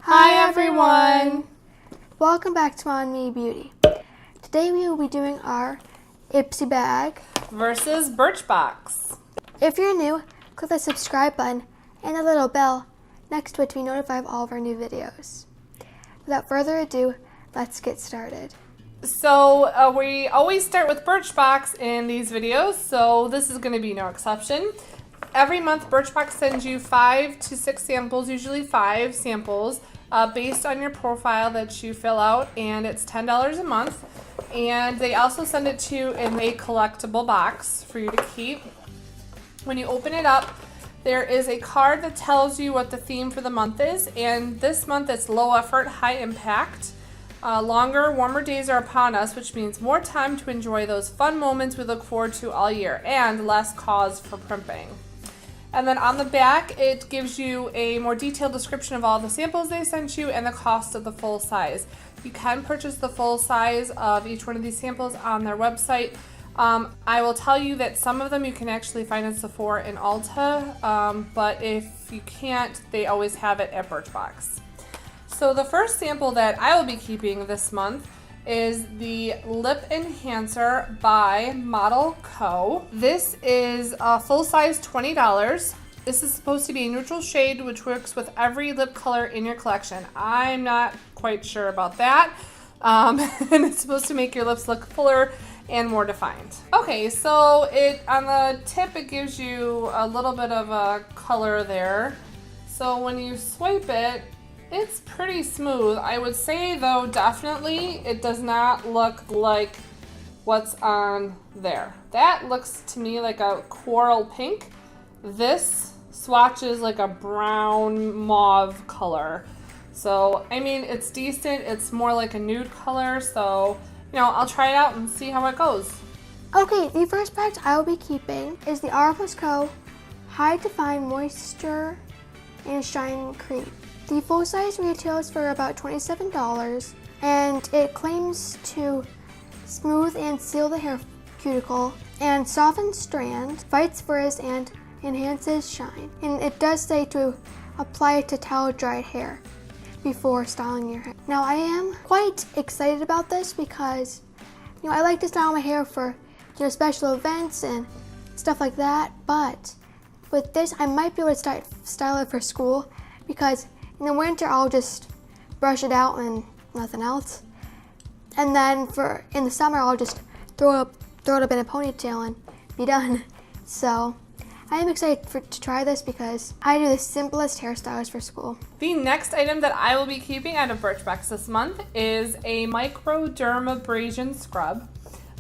Hi everyone! Welcome back to MomNMeBeauty. Today we will be doing our IPSY bag versus BIRCHBOX. If you're new, click the subscribe button and the little bell next to it to be notified of all of our new videos. Without further ado, let's get started. So we always start with BIRCHBOX in these videos, so this is going to be no exception. Every month BIRCHBOX sends you 5 to 6 samples, usually 5 samples, based on your profile that you fill out, and it's $10 a month. And they also send it to you in a collectible box for you to keep. When you open it up, there is a card that tells you what the theme for the month is, and this month it's low effort, high impact. Longer, warmer days are upon us, which means more time to enjoy those fun moments we look forward to all year, and less cause for primping. And then on the back, it gives you a more detailed description of all the samples they sent you and the cost of the full size. You can purchase the full size of each one of these samples on their website. I will tell you that some of them you can actually find at Sephora and Ulta, but if you can't, they always have it at BIRCHBOX. So the first sample that I will be keeping this month is the Lip Enhancer by ModelCo. This is a full size $20. This is supposed to be a neutral shade which works with every lip color in your collection. I'm not quite sure about that. And it's supposed to make your lips look fuller and more defined. Okay, so on the tip it gives you a little bit of a color there. So when you swipe it, it's pretty smooth. I would say though, definitely it does not look like what's on there. That looks to me like a coral pink. This swatches like a brown mauve color. So, I mean, it's decent. It's more like a nude color. So, you know, I'll try it out and see how it goes. Okay, the first product I will be keeping is the R+Co High Define Moisture and Shine Cream. The full size retails for about $27, and it claims to smooth and seal the hair cuticle and soften strands, fights frizz, and enhances shine. And it does say to apply it to towel dried hair before styling your hair. Now I am quite excited about this because, you know, I like to style my hair for, you know, special events and stuff like that, but with this I might be able to style it for school because in the winter I'll just brush it out and nothing else. And then in the summer I'll just throw it up in a ponytail and be done. So I am excited to try this because I do the simplest hairstyles for school. The next item that I will be keeping out of BIRCHBOX this month is a Microdermabrasion scrub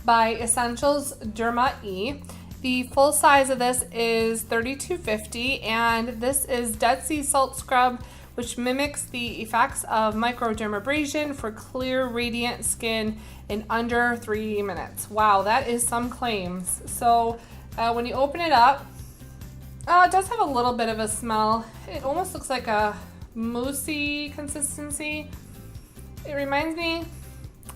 by Essentials Derma E. The full size of this is $32.50, and this is Dead Sea Salt Scrub, which mimics the effects of microdermabrasion for clear, radiant skin in under 3 minutes. Wow, that is some claims. So when you open it up, it does have a little bit of a smell. It almost looks like a moussey consistency. It reminds me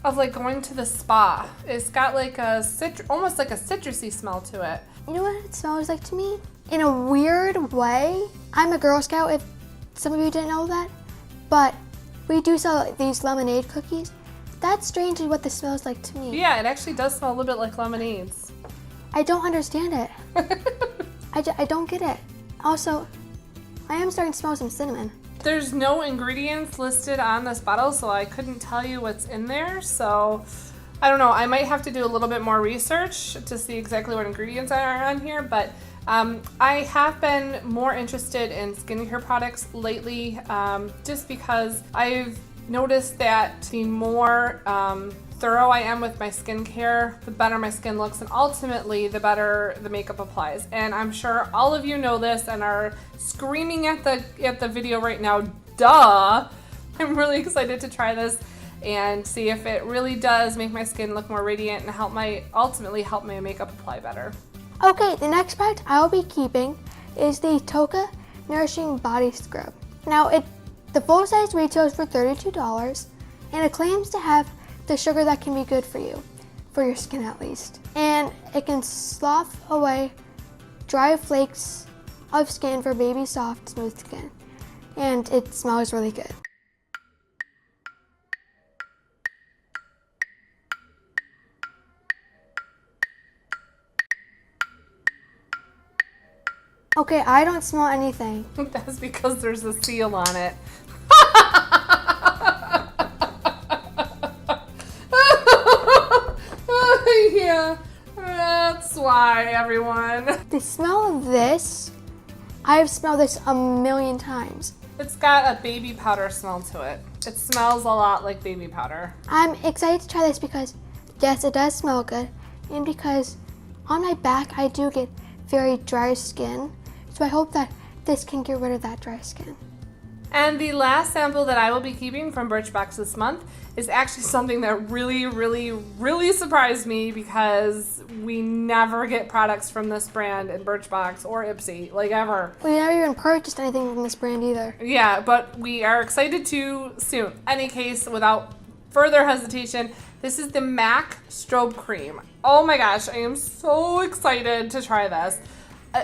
of like going to the spa. It's got like a almost like a citrusy smell to it. You know what it smells like to me? In a weird way, I'm a Girl Scout, if some of you didn't know that, but we do sell these lemonade cookies. That's strangely what this smells like to me. Yeah, it actually does smell a little bit like lemonades. I don't understand it. I don't get it. Also, I am starting to smell some cinnamon. There's no ingredients listed on this bottle, so I couldn't tell you what's in there. So I don't know. I might have to do a little bit more research to see exactly what ingredients are on here, but I have been more interested in skincare products lately, just because I've noticed that the more thorough I am with my skincare, the better my skin looks, and ultimately the better the makeup applies. And I'm sure all of you know this and are screaming at the video right now, duh! I'm really excited to try this and see if it really does make my skin look more radiant and ultimately help my makeup apply better. Okay, the next product I will be keeping is the TOCCA Nourishing Body Scrub. Now, the full size retails for $32, and it claims to have the sugar that can be good for you, for your skin at least. And it can slough away dry flakes of skin for baby soft, smooth skin. And it smells really good. Okay, I don't smell anything. That's because there's a seal on it. Yeah, that's why, everyone. The smell of this, I've smelled this a million times. It's got a baby powder smell to it. It smells a lot like baby powder. I'm excited to try this because, yes, it does smell good, and because on my back I do get very dry skin, so I hope that this can get rid of that dry skin. And the last sample that I will be keeping from BIRCHBOX this month is actually something that really surprised me, because we never get products from this brand in BIRCHBOX or IPSY, like ever. We never even purchased anything from this brand either. Yeah, but we are excited to soon. Any case, without further hesitation, this is the MAC Strobe Cream. Oh my gosh, I am so excited to try this.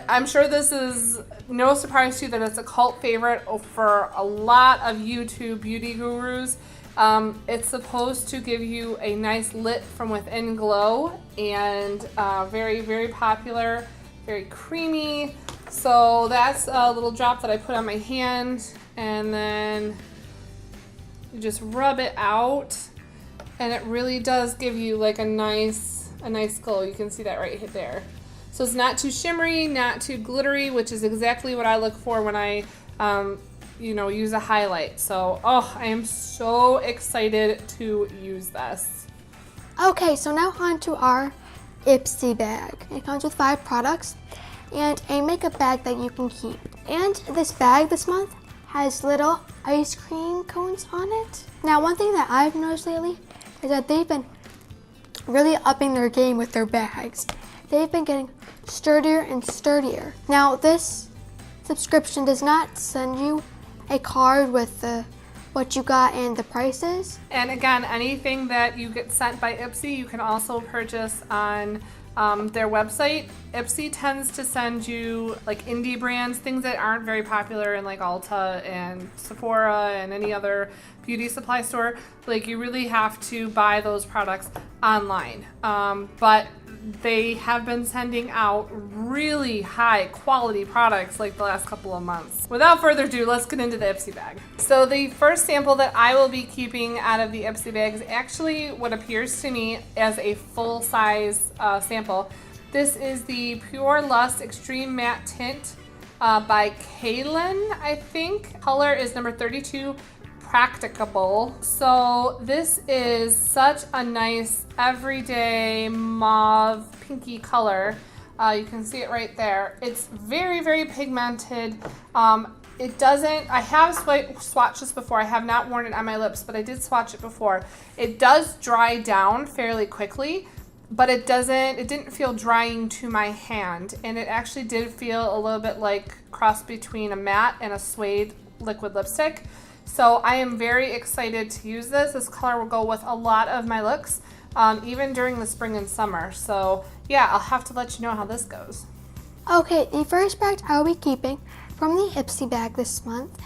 I'm sure this is no surprise to you that it's a cult favorite for a lot of YouTube beauty gurus. It's supposed to give you a nice lit from within glow, and very popular, very creamy. So that's a little drop that I put on my hand, and then you just rub it out, and it really does give you like a nice glow. You can see that right there. So it's not too shimmery, not too glittery, which is exactly what I look for when I, use a highlight. So, I am so excited to use this. Okay, so now on to our IPSY bag. It comes with 5 products and a makeup bag that you can keep. And this bag this month has little ice cream cones on it. Now, one thing that I've noticed lately is that they've been really upping their game with their bags. They've been getting sturdier and sturdier. Now, this subscription does not send you a card with what you got and the prices. And again, anything that you get sent by IPSY, you can also purchase on their website. IPSY tends to send you like indie brands, things that aren't very popular in like Ulta and Sephora and any other beauty supply store. Like, you really have to buy those products online. But they have been sending out really high quality products like the last couple of months. Without further ado, let's get into the IPSY bag. So the first sample that I will be keeping out of the IPSY bag is actually what appears to me as a full-size sample. This is the Pure Lust Extreme Matte Tint by CAILYN, I think. Color is number 32. Practicable. So this is such a nice everyday mauve pinky color. You can see it right there. It's very pigmented. It doesn't, I have swatched this before. I have not worn it on my lips, but I did swatch it before. It does dry down fairly quickly, but it didn't feel drying to my hand. And it actually did feel a little bit like cross between a matte and a suede liquid lipstick. So I am very excited to use this. This color will go with a lot of my looks, even during the spring and summer. So yeah, I'll have to let you know how this goes. Okay, the first product I will be keeping from the IPSY bag this month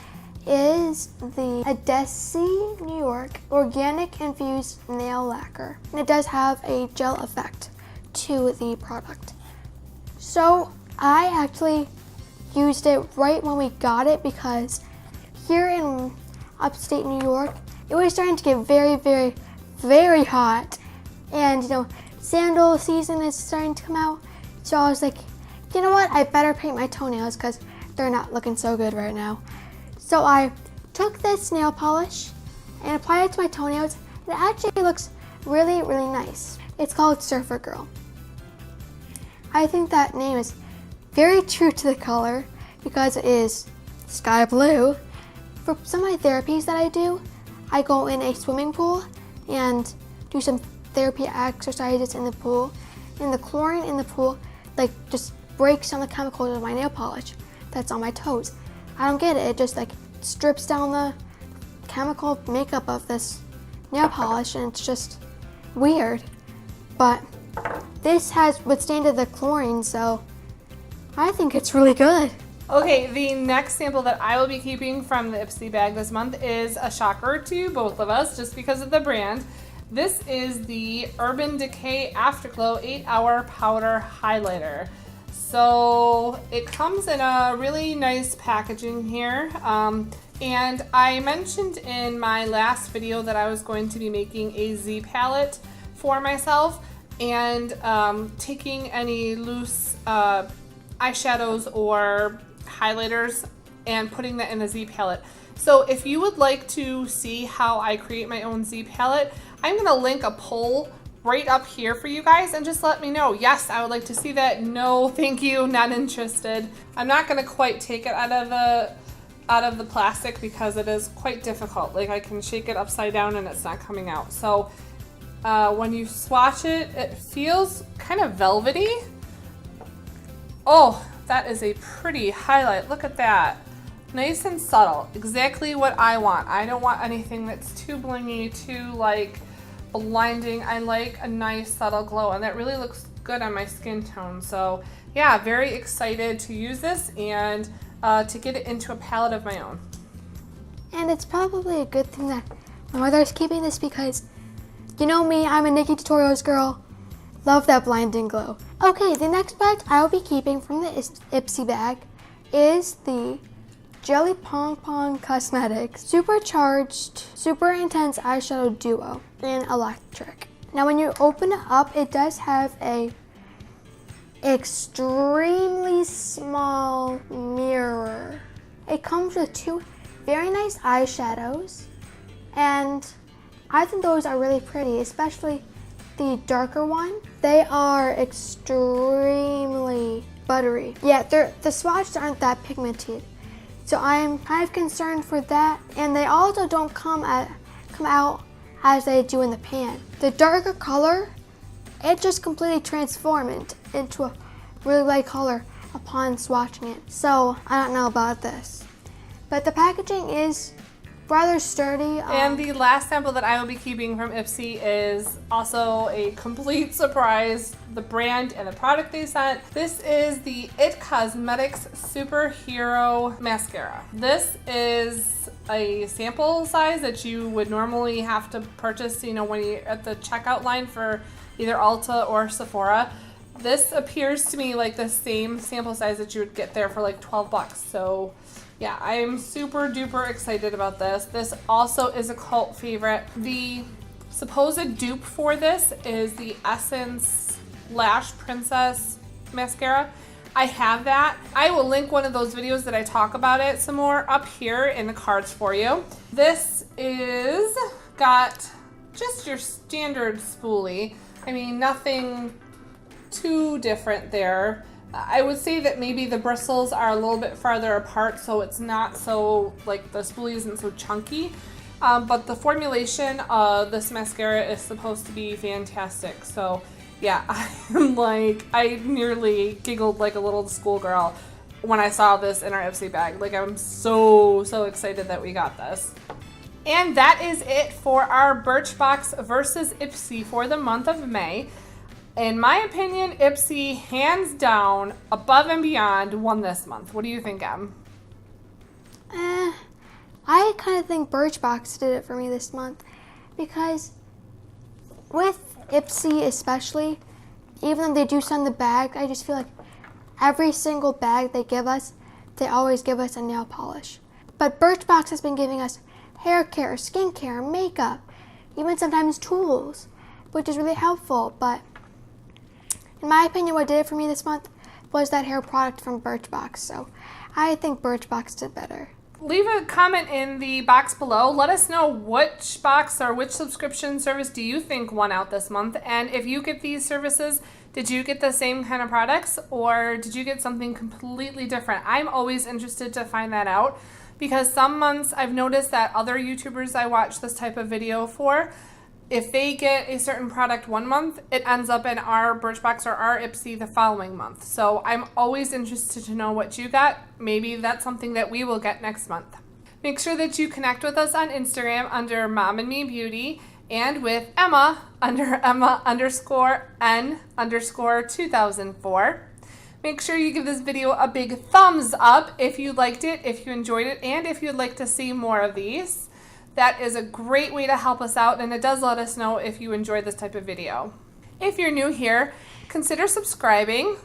is the Adesse New York Organic Infused Nail Lacquer. And it does have a gel effect to the product. So I actually used it right when we got it, because here in upstate New York, it was starting to get very hot, and sandal season is starting to come out. So I was like, you know what, I better paint my toenails because they're not looking so good right now. So I took this nail polish and applied it to my toenails, and it actually looks really nice. It's called Surfer Girl. I think that name is very true to the color because it is sky blue. For some of my therapies that I do, I go in a swimming pool and do some therapy exercises in the pool. And the chlorine in the pool just breaks down the chemicals of my nail polish that's on my toes. I don't get it. It just strips down the chemical makeup of this nail polish, and it's just weird. But this has withstanded the chlorine, so I think it's really good. Okay, the next sample that I will be keeping from the IPSY bag this month is a shocker to both of us, just because of the brand. This is the Urban Decay Afterglow 8-Hour Powder Highlighter. So it comes in a really nice packaging here. And I mentioned in my last video that I was going to be making a Z palette for myself and taking any loose eyeshadows or highlighters and putting that in the Z palette. So if you would like to see how I create my own Z palette, I'm gonna link a poll right up here for you guys and just let me know. Yes, I would like to see that. No, thank you, not interested. I'm not gonna quite take it out of the plastic because it is quite difficult. Like I can shake it upside down and it's not coming out. So when you swatch it, it feels kind of velvety. Oh, that is a pretty highlight. Look at that. Nice and subtle. Exactly what I want. I don't want anything that's too blingy, too like blinding. I like a nice subtle glow, and that really looks good on my skin tone. So yeah, very excited to use this and to get it into a palette of my own. And it's probably a good thing that my mother's keeping this because, you know me, I'm a Nikki Tutorials girl. Love that blinding glow. Okay, the next product I will be keeping from the IPSY bag is the Jelly Pong Cosmetics Supercharged Super Intense Eyeshadow Duo in Electric. Now when you open it up, it does have a extremely small mirror. It comes with two very nice eyeshadows, and I think those are really pretty, especially the darker one. They are extremely buttery. Yeah, the swatches aren't that pigmented, so I'm kind of concerned for that. And they also don't come out as they do in the pan. The darker color, it just completely transformed into a really light color upon swatching it. So I don't know about this, but the packaging is rather sturdy. And the last sample that I will be keeping from IPSY is also a complete surprise. The brand and the product they sent. This is the IT Cosmetics Superhero Mascara. This is a sample size that you would normally have to purchase, you know, when you're at the checkout line for either Ulta or Sephora. This appears to me like the same sample size that you would get there for like 12 bucks. So yeah, I'm super duper excited about this. This also is a cult favorite. The supposed dupe for this is the Essence Lash Princess Mascara. I have that. I will link one of those videos that I talk about it some more up here in the cards for you. This is got just your standard spoolie. I mean, nothing too different there. I would say that maybe the bristles are a little bit farther apart, so it's not so, like, the spoolie isn't so chunky. But the formulation of this mascara is supposed to be fantastic. So yeah, I'm like, I nearly giggled like a little schoolgirl when I saw this in our IPSY bag. Like, I'm so excited that we got this. And that is it for our Birchbox versus IPSY for the month of May. In my opinion, IPSY, hands down, above and beyond, won this month. What do you think, Em? I kind of think Birchbox did it for me this month because with IPSY especially, even though they do send the bag, I just feel like every single bag they give us, they always give us a nail polish. But Birchbox has been giving us hair care, skincare, makeup, even sometimes tools, which is really helpful. But in my opinion, what did it for me this month was that hair product from Birchbox. So I think Birchbox did better. Leave a comment in the box below. Let us know which box or which subscription service do you think won out this month. And if you get these services, did you get the same kind of products or did you get something completely different? I'm always interested to find that out because some months I've noticed that other YouTubers I watch this type of video for, if they get a certain product one month, it ends up in our Birchbox or our IPSY the following month. So I'm always interested to know what you got. Maybe that's something that we will get next month. Make sure that you connect with us on Instagram under MomNMeBeauty and with Emma under Emma_N_2004. Make sure you give this video a big thumbs up if you liked it, if you enjoyed it, and if you'd like to see more of these. That is a great way to help us out, and it does let us know if you enjoy this type of video. If you're new here, consider subscribing,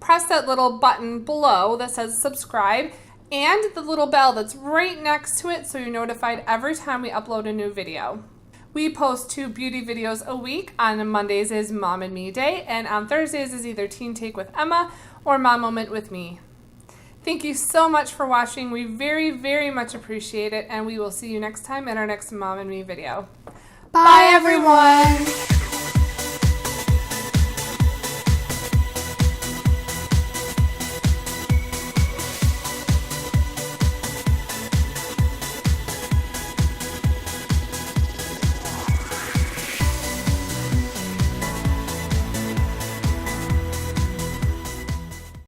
press that little button below that says subscribe and the little bell that's right next to it so you're notified every time we upload a new video. We post 2 beauty videos a week. On Mondays is Mom and Me Day, and on Thursdays is either Teen Take with Emma or Mom Moment with me. Thank you so much for watching. We very, very much appreciate it, and we will see you next time in our next Mom and Me video. Bye everyone!